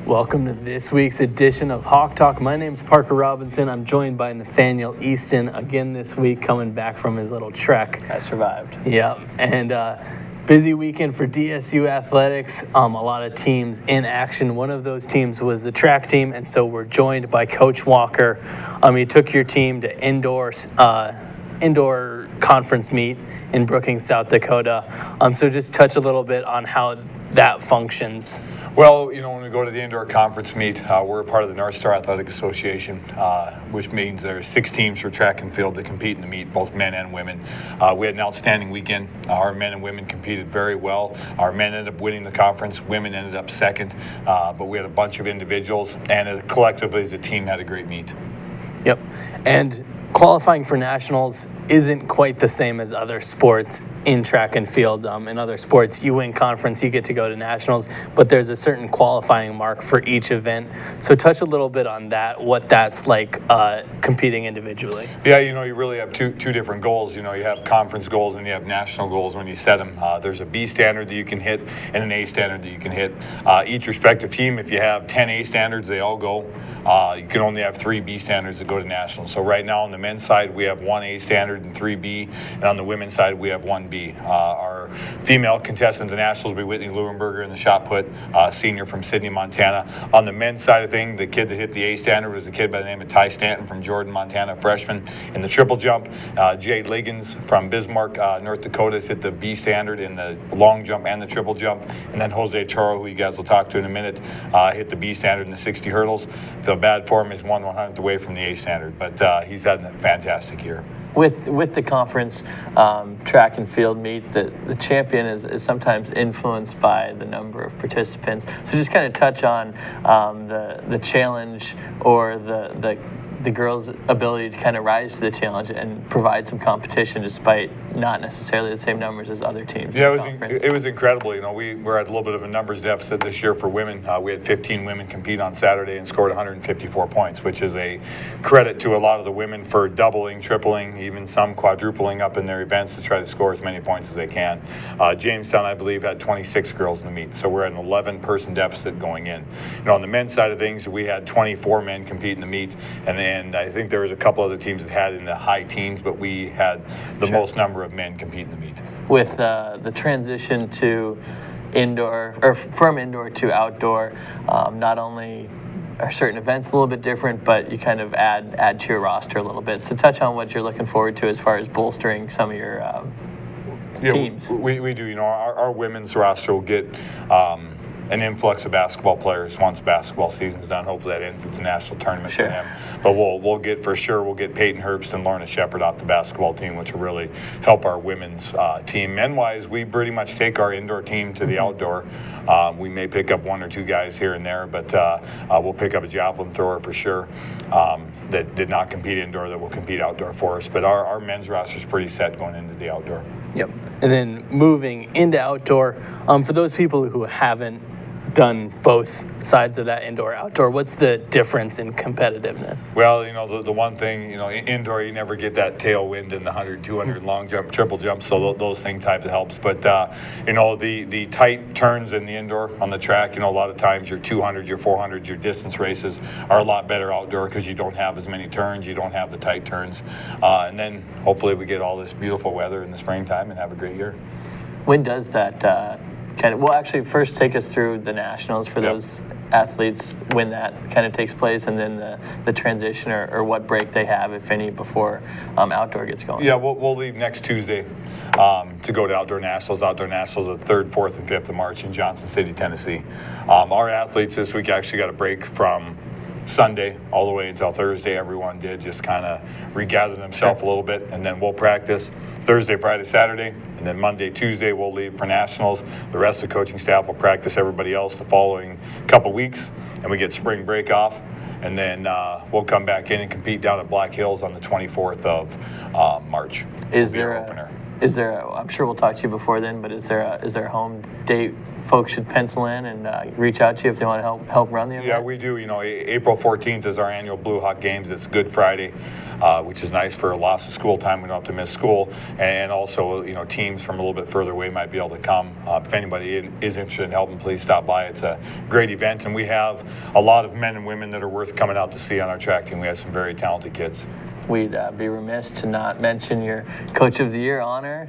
Welcome to this week's edition of Hawk Talk. My name's Parker Robinson. I'm joined by Nathaniel Easton again this week, coming back from his little trek. I survived. Yep, and busy weekend for DSU athletics. A lot of teams in action. One of those teams was the track team, and so we're joined by Coach Walker. You took your team to indoor conference meet in Brookings, South Dakota. So just touch a little bit on how that functions. Well, when we go to the indoor conference meet, we're a part of the North Star Athletic Association, which means there's 6 teams for track and field that compete in the meet, both men and women. We had an outstanding weekend. Our men and women competed very well. Our men ended up winning the conference. Women ended up second, but we had a bunch of individuals, and collectively as a team had a great meet. Yep, and qualifying for nationals isn't quite the same as other sports in track and field. In other sports, you win conference, you get to go to nationals, but there's a certain qualifying mark for each event. So touch a little bit on that, what that's like competing individually. Yeah, you really have two different goals. You have conference goals and you have national goals when you set them. There's a B standard that you can hit and an A standard that you can hit. Each respective team, if you have 10 A standards, they all go. You can only have 3 B standards that go to nationals. So right now on the men's side, we have 1 A standard and 3 B, and on the women's side, we have 1 B. Our female contestant at the nationals will be Whitney Leuenberger in the shot put, senior from Sidney, Montana. On the men's side of things, the kid that hit the A standard was a kid by the name of Ty Stanton from Jordan, Montana, freshman. In the triple jump, Jade Liggins from Bismarck, North Dakota, hit the B standard in the long jump and the triple jump. And then Jose Chorro, who you guys will talk to in a minute, hit the B standard in the 60 hurdles. Feel bad for him, he's 1/100th away from the A standard, but he's had a fantastic year. With the conference track and field meet, the champion is sometimes influenced by the number of participants. So just kind of touch on the challenge or the girls' ability to kind of rise to the challenge and provide some competition despite not necessarily the same numbers as other teams. Yeah, it was incredible. We're at a little bit of a numbers deficit this year for women. We had 15 women compete on Saturday and scored 154 points, which is a credit to a lot of the women for doubling, tripling, even some quadrupling up in their events to try to score as many points as they can. Jamestown, I believe, had 26 girls in the meet, so we're at an 11-person deficit going in. On the men's side of things, we had 24 men compete in the meet, and I think there was a couple other teams that had in the high teens, but we had the most number of men compete in the meet. With the transition to indoor, or from indoor to outdoor, not only are certain events a little bit different, but you kind of add to your roster a little bit. So touch on what you're looking forward to as far as bolstering some of your teams. We do. Our women's roster will get an influx of basketball players once basketball season's done. Hopefully that ends at the national tournament for them. But we'll get Peyton Herbst and Lorna Shepard off the basketball team, which will really help our women's team. Men-wise, we pretty much take our indoor team to the outdoor. We may pick up 1 or 2 guys here and there, but we'll pick up a javelin thrower for sure that did not compete indoor that will compete outdoor for us. But our men's roster is pretty set going into the outdoor. Yep. And then moving into outdoor, for those people who haven't done both sides of that indoor-outdoor, what's the difference in competitiveness? Well, the one thing, indoor you never get that tailwind in the 100, 200 long jump, triple jump, so those things types of helps. But, the tight turns in the indoor on the track, a lot of times your 200, your 400, your distance races are a lot better outdoor because you don't have as many turns, you don't have the tight turns. And then hopefully we get all this beautiful weather in the springtime and have a great year. When does that actually first take us through the nationals for those athletes when that kind of takes place, and then the transition or what break they have, if any, before outdoor gets going. Yeah, we'll leave next Tuesday to go to outdoor nationals. Outdoor nationals are the 3rd, 4th, and 5th of March in Johnson City, Tennessee. Our athletes this week actually got a break from Sunday all the way until Thursday. Everyone did just kind of regather themselves a little bit, and then we'll practice Thursday, Friday, Saturday, and then Monday, Tuesday we'll leave for nationals. The rest of the coaching staff will practice everybody else the following couple weeks, and we get spring break off, and then we'll come back in and compete down at Black Hills on the 24th of March. Is there is there? I'm sure we'll talk to you before then, but is there a home date folks should pencil in and reach out to you if they want to help run the event? Yeah, we do. April 14th is our annual Blue Hawk Games. It's Good Friday, which is nice for a loss of school time. We don't have to miss school, and also teams from a little bit further away might be able to come. If anybody is interested in helping, please stop by. It's a great event, and we have a lot of men and women that are worth coming out to see on our track team. We have some very talented kids. We'd be remiss to not mention your Coach of the Year honor,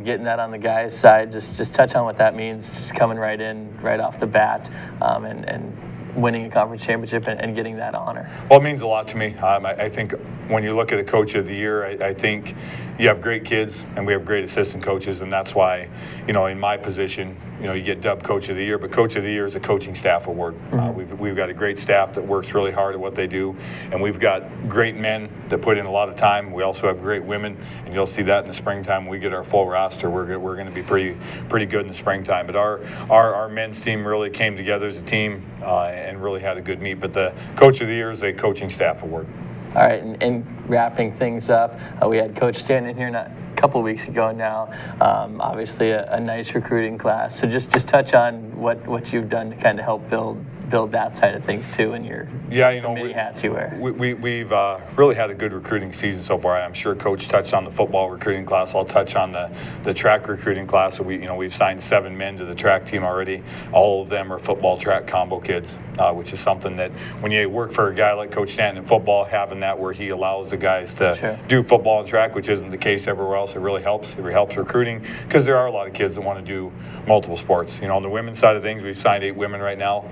getting that on the guys' side. Just touch on what that means, just coming right in, right off the bat, and winning a conference championship and getting that honor. Well, it means a lot to me. I think when you look at a Coach of the Year, I think you have great kids and we have great assistant coaches, and that's why, in my position, you get dubbed Coach of the Year, but Coach of the Year is a coaching staff award. We've got a great staff that works really hard at what they do, and we've got great men that put in a lot of time. We also have great women, and you'll see that in the springtime when we get our full roster. We're going to be pretty good in the springtime. But our men's team really came together as a team and really had a good meet. But the Coach of the Year is a coaching staff award. All right, and wrapping things up, we had Coach Stanton here not a couple weeks ago now. Obviously, a nice recruiting class. So just touch on what you've done to kind of help build that side of things too, and your many hats you wear. We've really had a good recruiting season so far. I'm sure Coach touched on the football recruiting class. I'll touch on the track recruiting class. So we've signed 7 men to the track team already. All of them are football track combo kids, which is something that when you work for a guy like Coach Stanton in football, having that where he allows the guys to do football and track, which isn't the case everywhere else, it really helps. It helps recruiting because there are a lot of kids that want to do multiple sports. On the women's side of things, we've signed 8 women right now.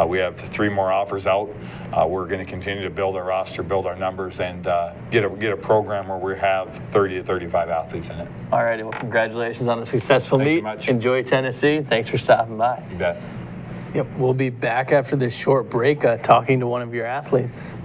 We have 3 more offers out. We're going to continue to build our roster, build our numbers, and get a program where we have 30 to 35 athletes in it. All righty. Well, congratulations on a successful meet. Thank you much. Enjoy Tennessee. Thanks for stopping by. You bet. Yep, we'll be back after this short break talking to one of your athletes.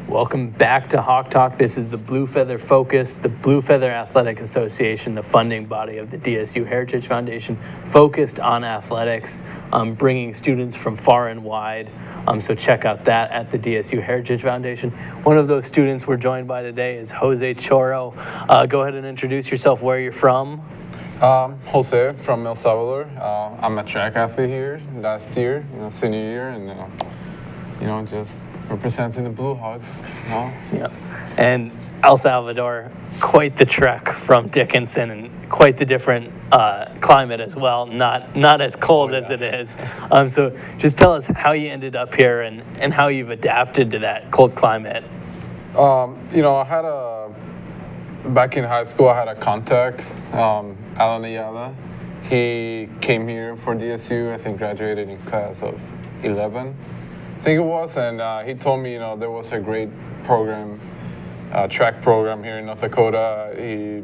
Welcome back to Hawk Talk. This is the Blue Feather Focus, the Blue Feather Athletic Association, the funding body of the DSU Heritage Foundation, focused on athletics, bringing students from far and wide. So check out that at the DSU Heritage Foundation. One of those students we're joined by today is Jose Chorro. Go ahead and introduce yourself, where you're from. Jose from El Salvador. I'm a track athlete here last year, senior year, and just representing the Blue Hawks. Yeah, and El Salvador, quite the trek from Dickinson, and quite the different climate as well. Not as cold as it is. So just tell us how you ended up here and how you've adapted to that cold climate. I had back in high school, I had a contact, Alan Ayala. He came here for DSU, I think graduated in class of 11. I think it was, and he told me, there was a great program, track program here in North Dakota. He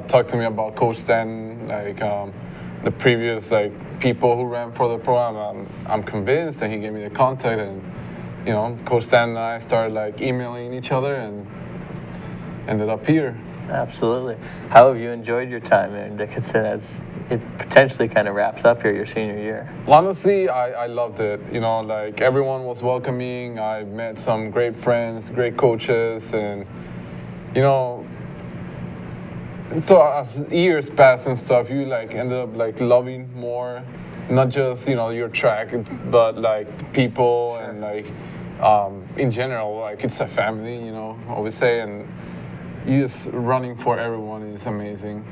talked to me about Coach Stanton, the previous people who ran for the program. I'm convinced, and he gave me the contact, and Coach Stanton and I started emailing each other, and ended up here. Absolutely. How have you enjoyed your time here in Dickinson as it potentially kind of wraps up here your senior year? Honestly, I loved it. Everyone was welcoming. I met some great friends, great coaches, and as years passed and stuff, you ended up loving more, not just your track, but people. Sure. And in general, it's a family. Always say, and just running for everyone is amazing.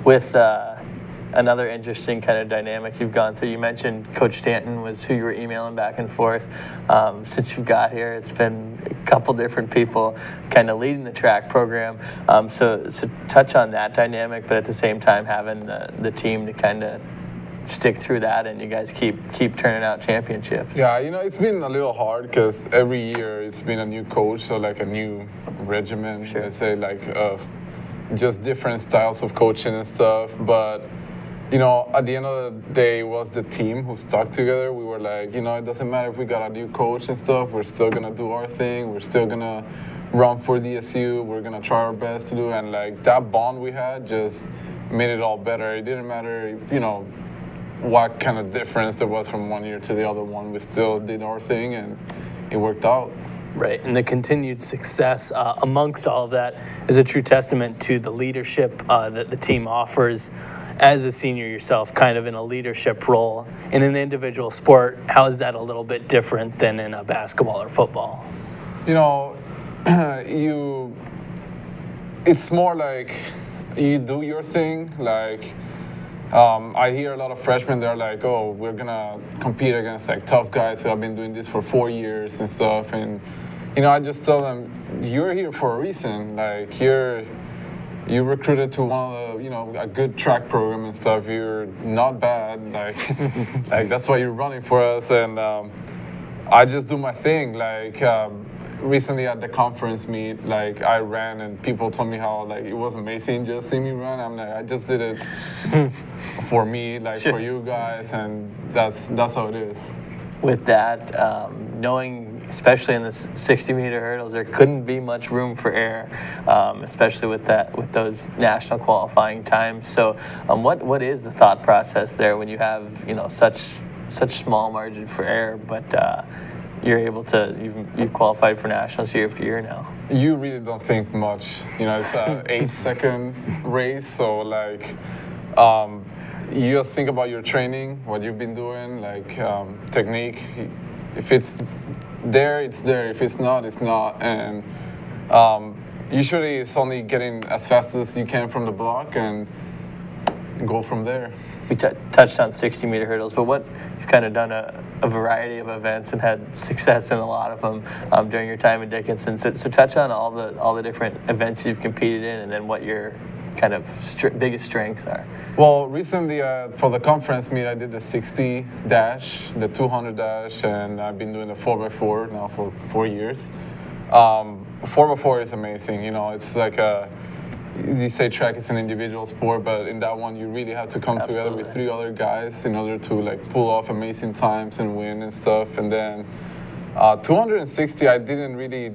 With another interesting kind of dynamic you've gone through, you mentioned Coach Stanton was who you were emailing back and forth. Since you got here, it's been a couple different people kind of leading the track program. So touch on that dynamic, but at the same time having the team to kind of stick through that, and you guys keep turning out championships. Yeah, it's been a little hard because every year it's been a new coach, so a new regimen, sure. Let's say, of just different styles of coaching and stuff. But you know, at the end of the day, it was the team who stuck together. We were like, you know, it doesn't matter if we got a new coach and stuff. We're still gonna do our thing. We're still gonna run for DSU. We're gonna try our best to do. And like that bond we had just made it all better. It didn't matter, if, you know, what kind of difference there was from one year to the other one. We still did our thing, and it worked out. Right, and the continued success amongst all of that is a true testament to the leadership that the team offers. As a senior yourself, kind of in a leadership role in an individual sport, how is that a little bit different than in a basketball or football? You know, it's more like you do your thing. Like, I hear a lot of freshmen, they're like, oh, we're gonna compete against like tough guys who have been doing this for 4 years and stuff. And, you know, I just tell them, you're here for a reason. Like, you recruited to one of the, you know, a good track program and stuff. You're not bad, like, like that's why you're running for us. And I just do my thing. Like recently at the conference meet, like I ran and people told me how like it was amazing just seeing me run. I'm like, I just did it for me, like for you guys, and that's how it is. With that, knowing, especially in the 60-meter hurdles, there couldn't be much room for error, especially with those national qualifying times. So, what is the thought process there when you have, you know, such small margin for error, but you're able to you've qualified for nationals year after year now? You really don't think much. You know, it's a 8-second race, so like. You just think about your training, what you've been doing, like technique. If it's there, it's there. If it's not, it's not. And usually it's only getting as fast as you can from the block and go from there. We touched on 60-meter hurdles, but you've kind of done a variety of events and had success in a lot of them during your time in Dickinson. So touch on all the different events you've competed in, and then what your kind of biggest strengths are. Well, recently for the conference meet, I did the 60 dash, the 200 dash, and I've been doing the 4x4 now for 4 years. 4x4 is amazing. You know, it's like you say track is an individual sport, but in that one you really have to come together with 3 other guys in order to like pull off amazing times and win and stuff. And then 260, I didn't really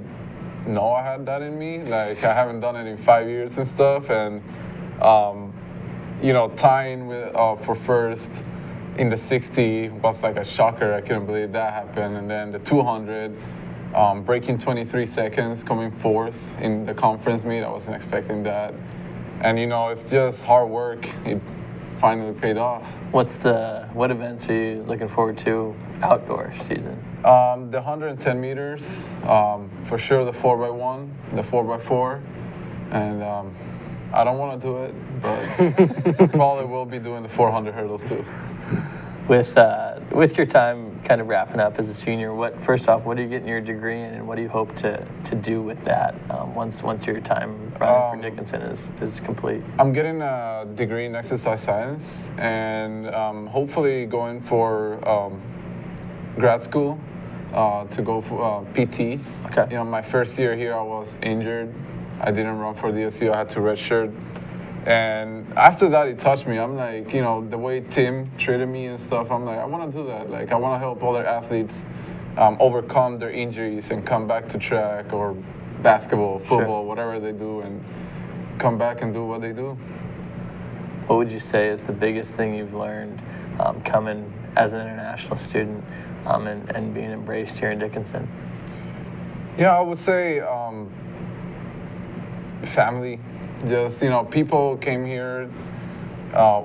know I had that in me. Like I haven't done it in 5 years and stuff, and you know, tying with for first in the 60 was like a shocker. I couldn't believe that happened. And then the 200, breaking 23 seconds, coming fourth in the conference meet. I wasn't expecting that. And you know, it's just hard work. It finally paid off. What events are you looking forward to outdoor season? The 110 meters, for sure the 4x1, the 4x4, and I don't want to do it, but probably will be doing the 400 hurdles too. With your time kind of wrapping up as a senior, first off, what are you getting your degree in, and what do you hope to do with that once your time running for Dickinson is complete? I'm getting a degree in exercise science, and hopefully going for grad school to go for PT. Okay. You know, my first year here, I was injured. I didn't run for DSU. I had to redshirt. And after that, it touched me. I'm like, you know, the way Tim treated me and stuff, I'm like, I want to do that. Like, I want to help other athletes overcome their injuries and come back to track or basketball, football, whatever they do, and come back and do what they do. What would you say is the biggest thing you've learned coming as an international student and being embraced here in Dickinson? Yeah, I would say family. Just, you know, people came here.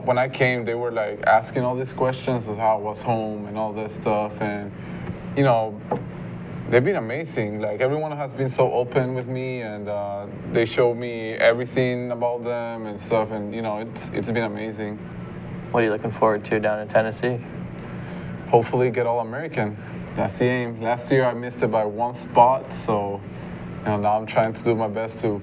When I came, they were like asking all these questions of how I was home and all that stuff. And, you know, they've been amazing. Like, everyone has been so open with me, and they showed me everything about them and stuff. And, you know, it's been amazing. What are you looking forward to down in Tennessee? Hopefully get All-American. That's the aim. Last year I missed it by 1 spot, so you know, now I'm trying to do my best to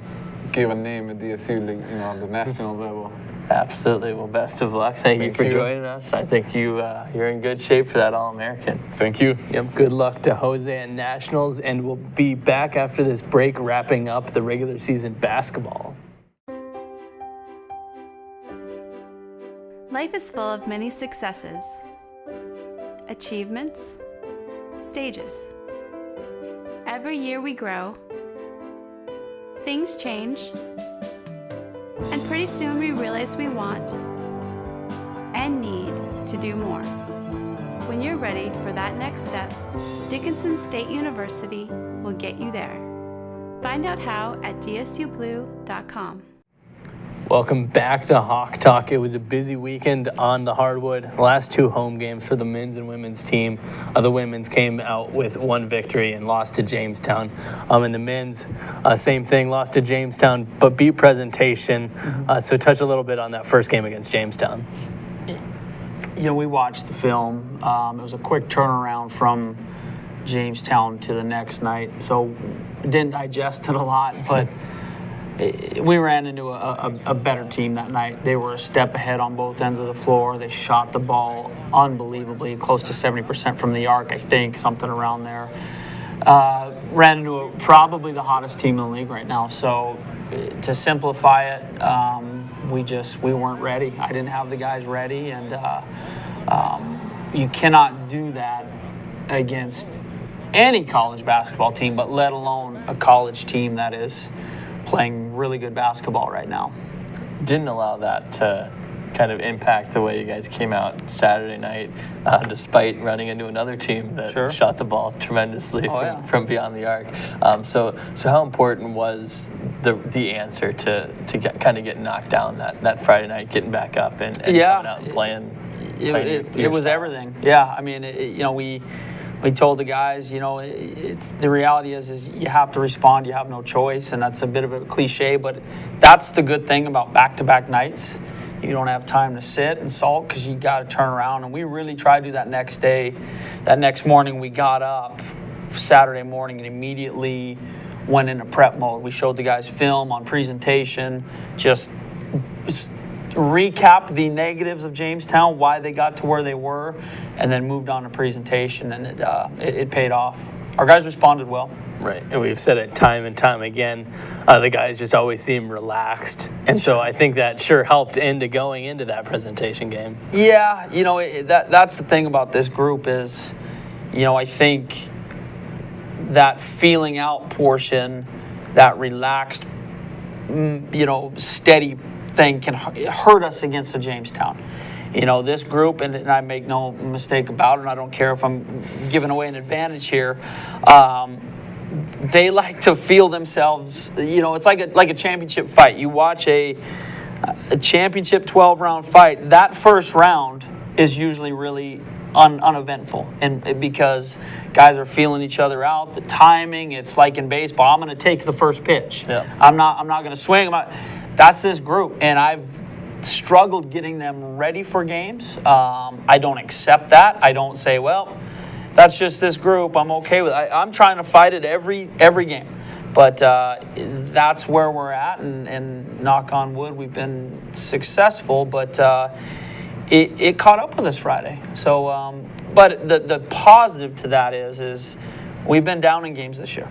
give a name at DSU, you know, on the national level. Absolutely. Well, best of luck. Thank you for joining us. I think you're in good shape for that All-American. Thank you. Yep, good luck to Jose and Nationals, and we'll be back after this break wrapping up the regular season basketball. Life is full of many successes, achievements, stages. Every year we grow, things change, and pretty soon we realize we want and need to do more. When you're ready for that next step, Dickinson State University will get you there. Find out how at dsublue.com. Welcome back to Hawk Talk. It was a busy weekend on the hardwood. Last 2 home games for the men's and women's team. The women's came out with 1 victory and lost to Jamestown. And the men's, same thing, lost to Jamestown, but beat Presentation. So touch a little bit on that first game against Jamestown. You know, we watched the film. It was a quick turnaround from Jamestown to the next night, so didn't digest it a lot, but we ran into a better team that night. They were a step ahead on both ends of the floor. They shot the ball unbelievably, close to 70% from the arc, I think, something around there. Ran into probably the hottest team in the league right now. So to simplify it, we weren't ready. I didn't have the guys ready, and you cannot do that against any college basketball team, but let alone a college team that is playing really good basketball right now. Didn't allow that to kind of impact the way you guys came out Saturday night, despite running into another team that shot the ball tremendously from beyond the arc. So how important was the answer to kind of get knocked down that Friday night, getting back up and coming out and playing? It was everything. Yeah, I mean, we told the guys, it's the reality is you have to respond. You have no choice, and that's a bit of a cliche, but that's the good thing about back-to-back nights. You don't have time to sit and sulk because you got to turn around. And we really tried to do that next day. That next morning, we got up Saturday morning and immediately went into prep mode. We showed the guys film on presentation, just recap the negatives of Jamestown, why they got to where they were, and then moved on to presentation, and it paid off. Our guys responded well. Right, and we've said it time and time again, the guys just always seem relaxed, and so I think that sure helped into going into that presentation game. Yeah, that's the thing about this group is, I think that feeling out portion, that relaxed, steady thing can hurt us against the Jamestown. This group, and I make no mistake about it, and I don't care if I'm giving away an advantage here, they like to feel themselves, it's like a championship fight. You watch a championship 12-round fight, that first round is usually really uneventful, and because guys are feeling each other out, the timing, it's like in baseball, I'm going to take the first pitch. Yeah. I'm not going to swing. That's this group, and I've struggled getting them ready for games. I don't accept that. I don't say, well, that's just this group. I'm okay with it. I'm trying to fight it every game. But that's where we're at, and knock on wood, we've been successful, but it caught up with us Friday. So, but the positive to that is we've been down in games this year.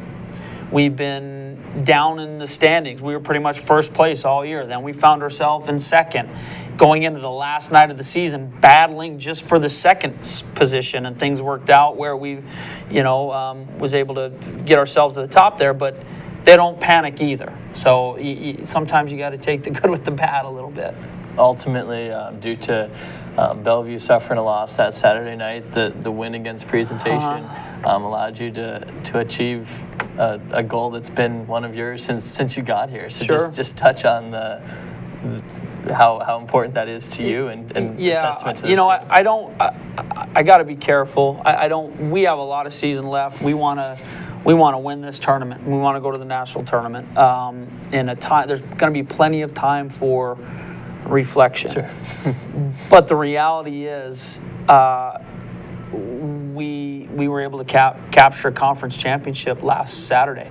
We've been down in the standings. We were pretty much first place all year. Then we found ourselves in second, going into the last night of the season, battling just for the second position, and things worked out where we, was able to get ourselves to the top there. But they don't panic either. So sometimes you got to take the good with the bad a little bit. Ultimately, due to Bellevue suffering a loss that Saturday night, the win against Presentation allowed you to achieve a goal that's been one of yours since you got here. So just touch on how important that is to you and a testament to this team. I got to be careful. We have a lot of season left. We want to win this tournament. We want to go to the national tournament. There's going to be plenty of time for reflection. Sure. But the reality is, we were able to capture a conference championship last Saturday,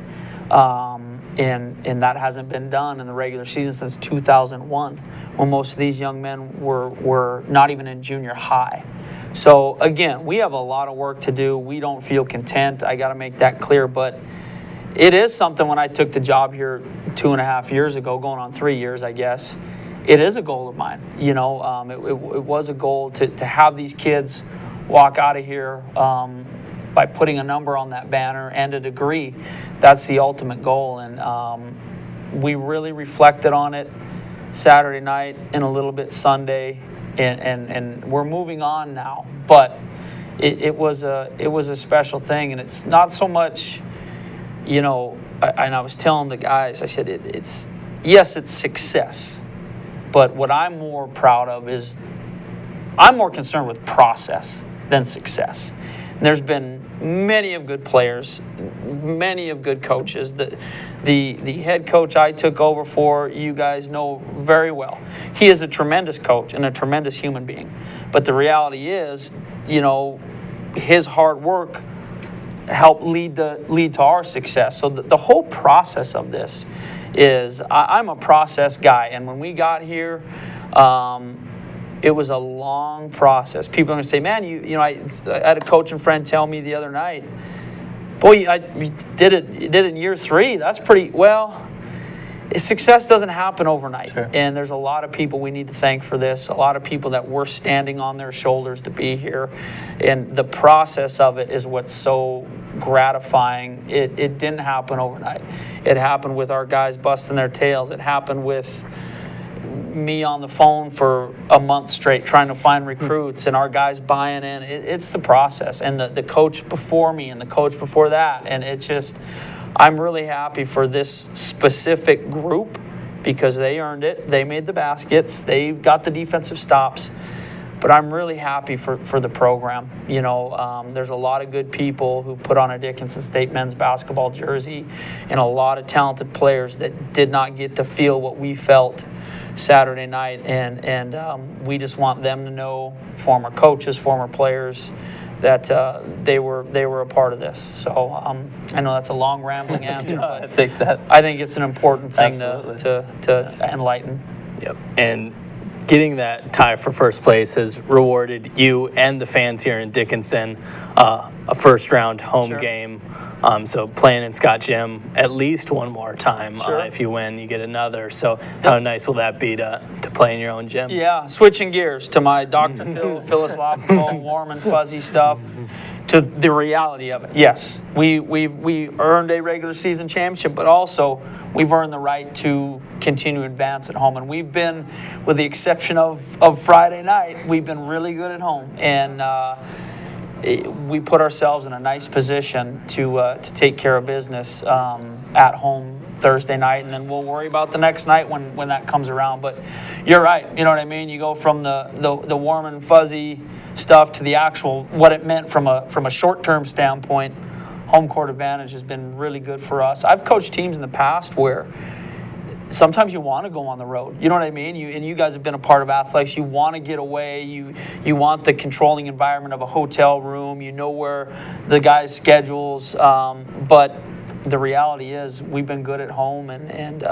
and that hasn't been done in the regular season since 2001, when most of these young men were not even in junior high. So again, we have a lot of work to do. We don't feel content. I got to make that clear, but it is something. When I took the job here 2.5 years ago, going on 3 years, I guess, it is a goal of mine. You know, it was a goal to have these kids walk out of here by putting a number on that banner and a degree. That's the ultimate goal. And we really reflected on it Saturday night and a little bit Sunday, and we're moving on now. But it was a special thing, and it's not so much, you know. And I was telling the guys, I said it's success, but what I'm more proud of is I'm more concerned with process than success. And there's been many of good players, many of good coaches. The head coach I took over for, you guys know very well. He is a tremendous coach and a tremendous human being. But the reality is, you know, his hard work helped lead to our success. So the whole process of this is, I'm a process guy. And when we got here, it was a long process. People are going to say, man, you know, I had a coaching friend tell me the other night, boy, you did it in year 3. That's pretty well. Success doesn't happen overnight. Sure. And there's a lot of people we need to thank for this, a lot of people that we're standing on their shoulders to be here. And the process of it is what's so gratifying. It didn't happen overnight. It happened with our guys busting their tails. It happened with me on the phone for a month straight trying to find recruits and our guys buying in. It's the process, and the coach before me and the coach before that. And it's just, I'm really happy for this specific group because they earned it. They made the baskets. They got the defensive stops. But I'm really happy for the program. You know, there's a lot of good people who put on a Dickinson State men's basketball jersey, and a lot of talented players that did not get to feel what we felt Saturday night. And we just want them to know, former coaches, former players, that they were a part of this. So I know that's a long rambling answer, but I think it's an important thing to enlighten. Yep. And getting that tie for first place has rewarded you and the fans here in Dickinson a first-round home game. So playing in Scott Gym at least one more time. Sure. If you win, you get another. So how nice will that be to play in your own gym? Yeah, switching gears to my Dr. Phil philosophical, warm and fuzzy stuff, to the reality of it. Yes, we earned a regular season championship, but also we've earned the right to continue to advance at home. And we've been, with the exception of Friday night, we've been really good at home. And we put ourselves in a nice position to take care of business at home Thursday night, and then we'll worry about the next night when that comes around. But you're right, you know what I mean? You go from the warm and fuzzy stuff to the actual, what it meant from a short-term standpoint. Home court advantage has been really good for us. I've coached teams in the past where sometimes you want to go on the road. You know what I mean? You guys have been a part of athletics. You want to get away. You want the controlling environment of a hotel room. You know where the guys' schedules. But the reality is we've been good at home, and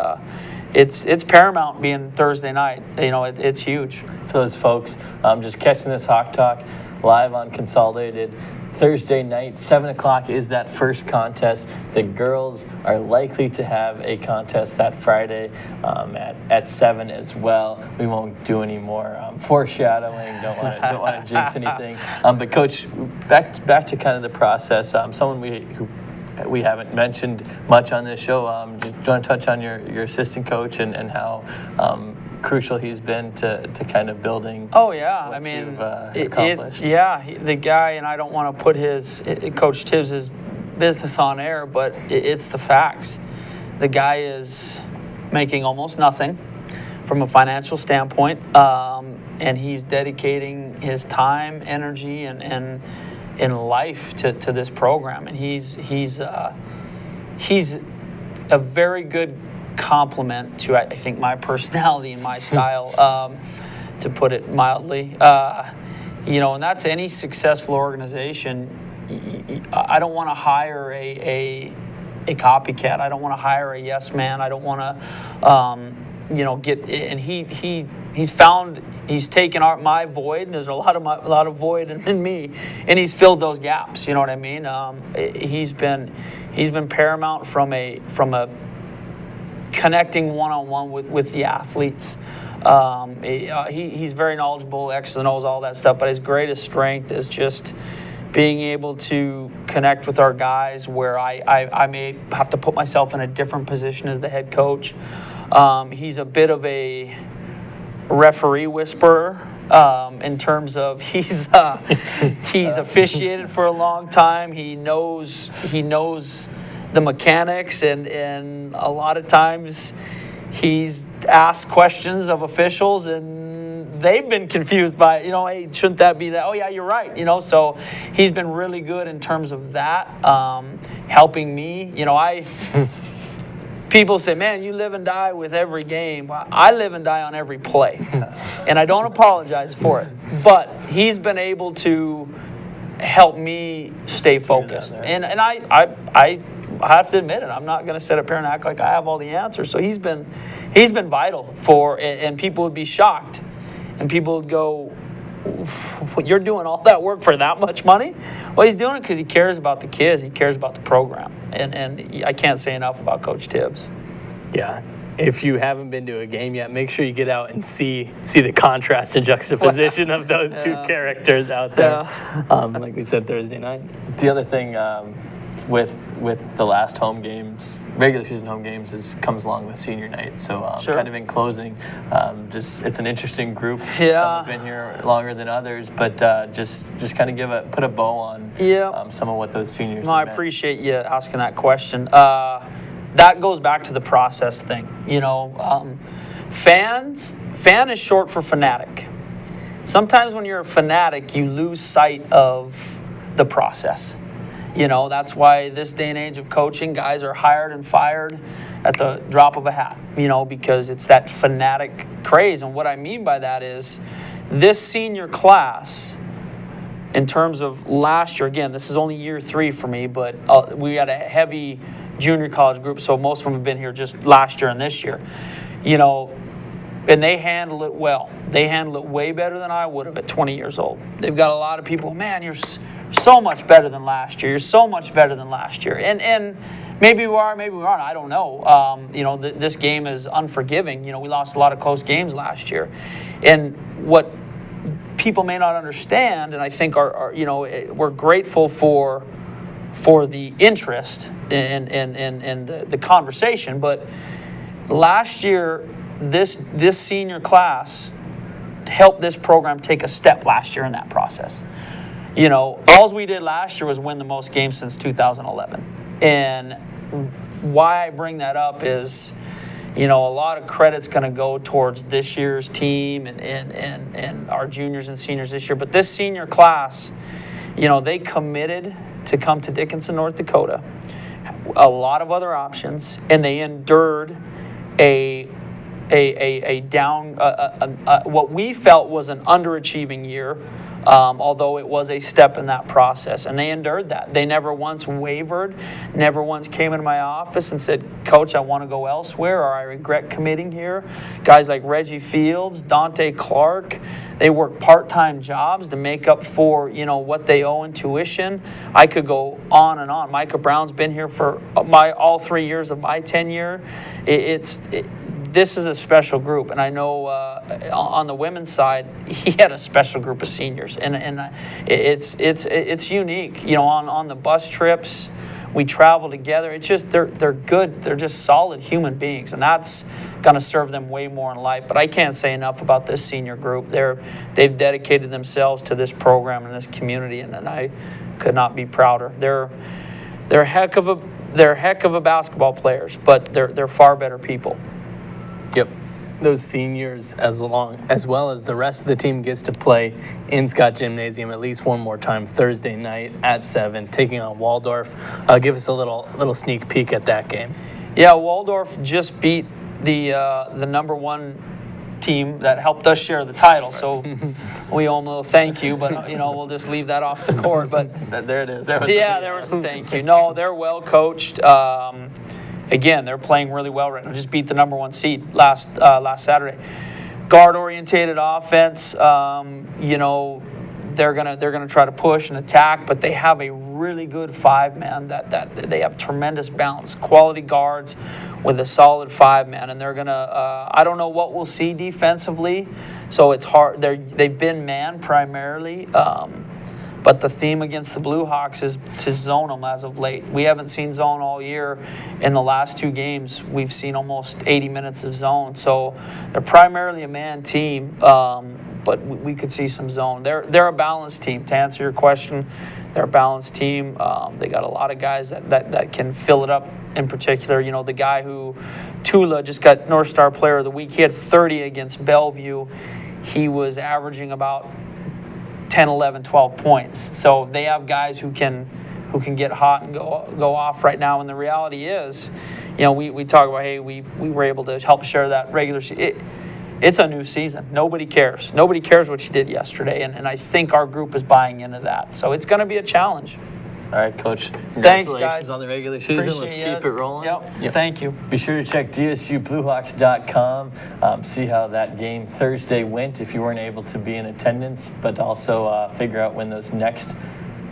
it's paramount being Thursday night. You know, it's huge. For those folks just catching this Hawk Talk live on Consolidated, Thursday night, 7 o'clock is that first contest. The girls are likely to have a contest that Friday at 7 as well. We won't do any more foreshadowing. Don't want to jinx anything. But Coach, back to kind of the process. Someone who we haven't mentioned much on this show. Just want to touch on your assistant coach and how crucial he's been to kind of building. Oh yeah, what I mean, accomplished. The guy, and I don't want to put Coach Tibbs' business on air, but it's the facts. The guy is making almost nothing from a financial standpoint, and he's dedicating his time, energy, and life to this program, and he's a very good compliment to, I think, my personality and my style, to put it mildly. You know, and that's any successful organization. I don't want to hire a copycat. I don't want to hire a yes man. I don't want to, you know, get. And he's taken my void, and there's a lot of void in me, and he's filled those gaps. You know what I mean? He's been paramount from a connecting one-on-one with the athletes, He's very knowledgeable, X's and O's, all that stuff, but his greatest strength is just being able to connect with our guys where I may have to put myself in a different position as the head coach. He's a bit of a referee whisperer in terms of he's officiated for a long time. He knows the mechanics, and a lot of times he's asked questions of officials and they've been confused by, hey, shouldn't that be that? Oh yeah, you're right. So he's been really good in terms of that, helping me. People say, man, you live and die with every game. Well, I live and die on every play, and I don't apologize for it. But he's been able to help me stay focused, and I have to admit it. I'm not going to sit up here and act like I have all the answers. So he's been vital for, and people would be shocked, and people would go, "You're doing all that work for that much money?" Well, he's doing it because he cares about the kids. He cares about the program, and I can't say enough about Coach Tibbs. Yeah. If you haven't been to a game yet, make sure you get out and see the contrast and juxtaposition of those two characters out there. Like we said Thursday night. The other thing with the last home games, regular season home games, comes along with senior night. So Sure. kind of in closing, it's an interesting group. Yeah. Some have been here longer than others, but just kind of put a bow on some of what those seniors No, I have meant. appreciate you asking that question. That goes back to the process thing. Fan is short for fanatic. Sometimes when you're a fanatic, you lose sight of the process. That's why this day and age of coaching, guys are hired and fired at the drop of a hat, because it's that fanatic craze. And what I mean by that is this senior class, in terms of last year, again, this is only year 3 for me, but we had a heavy junior college group, so most of them have been here just last year and this year. And they handle it well. They handle it way better than I would have at 20 years old. They've got a lot of people, man, you're so much better than last year. You're so much better than last year. And maybe we are, maybe we aren't. I don't know. This game is unforgiving. We lost a lot of close games last year. And what people may not understand, and I think we're grateful for the interest and the conversation, but last year, this senior class helped this program take a step last year in that process. All we did last year was win the most games since 2011. And why I bring that up is, a lot of credit's going to go towards this year's team and our juniors and seniors this year. But this senior class, they committed to come to Dickinson, North Dakota, a lot of other options, and they endured what we felt was an underachieving year, although it was a step in that process, and they endured that. They never once wavered, never once came into my office and said, Coach, I want to go elsewhere, or I regret committing here. Guys like Reggie Fields, Dante Clark, they work part-time jobs to make up for what they owe in tuition. I could go on and on. Micah Brown's been here for all 3 years of my tenure. This is a special group, and I know on the women's side, he had a special group of seniors, and it's unique. On the bus trips, we travel together. It's just they're good. They're just solid human beings, and that's going to serve them way more in life. But I can't say enough about this senior group. They've dedicated themselves to this program and this community, and I could not be prouder. They're heck of a basketball players, but they're far better people. Yep. Those seniors, as well as the rest of the team, gets to play in Scott Gymnasium at least one more time Thursday night at 7, taking on Waldorf. Give us a little sneak peek at that game. Yeah, Waldorf just beat the number 1 team that helped us share the title. So we all know thank you, but we'll just leave that off the court. But there it is. There was a thank you. No, they're well coached. Again, they're playing really well right now. Just beat the number 1 seed last Saturday. Guard-orientated offense. They're gonna try to push and attack, but they have a really good 5-man that they have tremendous balance. Quality guards with a solid 5-man, and they're gonna. I don't know what we'll see defensively, so it's hard. They've been man primarily, but the theme against the Blue Hawks is to zone them as of late. We haven't seen zone all year. In the last 2 games, we've seen almost 80 minutes of zone. So they're primarily a man team, but we could see some zone. They're a balanced team. To answer your question, they're a balanced team. They got a lot of guys that can fill it up. In particular, you know, the guy who, Tula, just got North Star Player of the Week. He had 30 against Bellevue. He was averaging about 10, 11, 12 points. So they have guys who can get hot and go off right now. And the reality is, you know, we talk about, hey, we were able to help share that regular season. It's a new season. Nobody cares. Nobody cares what you did yesterday. And I think our group is buying into that. So it's going to be a challenge. All right, Coach. Thanks, Congratulations guys. on the regular season. Let's Appreciate keep it rolling. Yep. Thank you. Be sure to check DSUBlueHawks.com, see how that game Thursday went if you weren't able to be in attendance, but also figure out when those next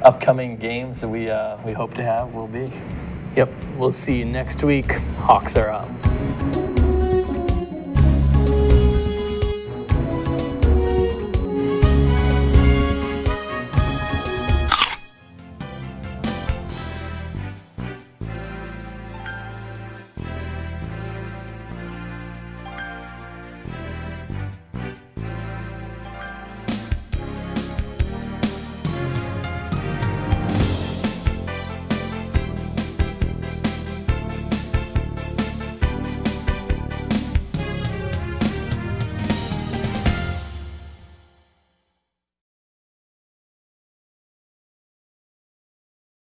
upcoming games that we hope to have will be. Yep, we'll see you next week. Hawks are up.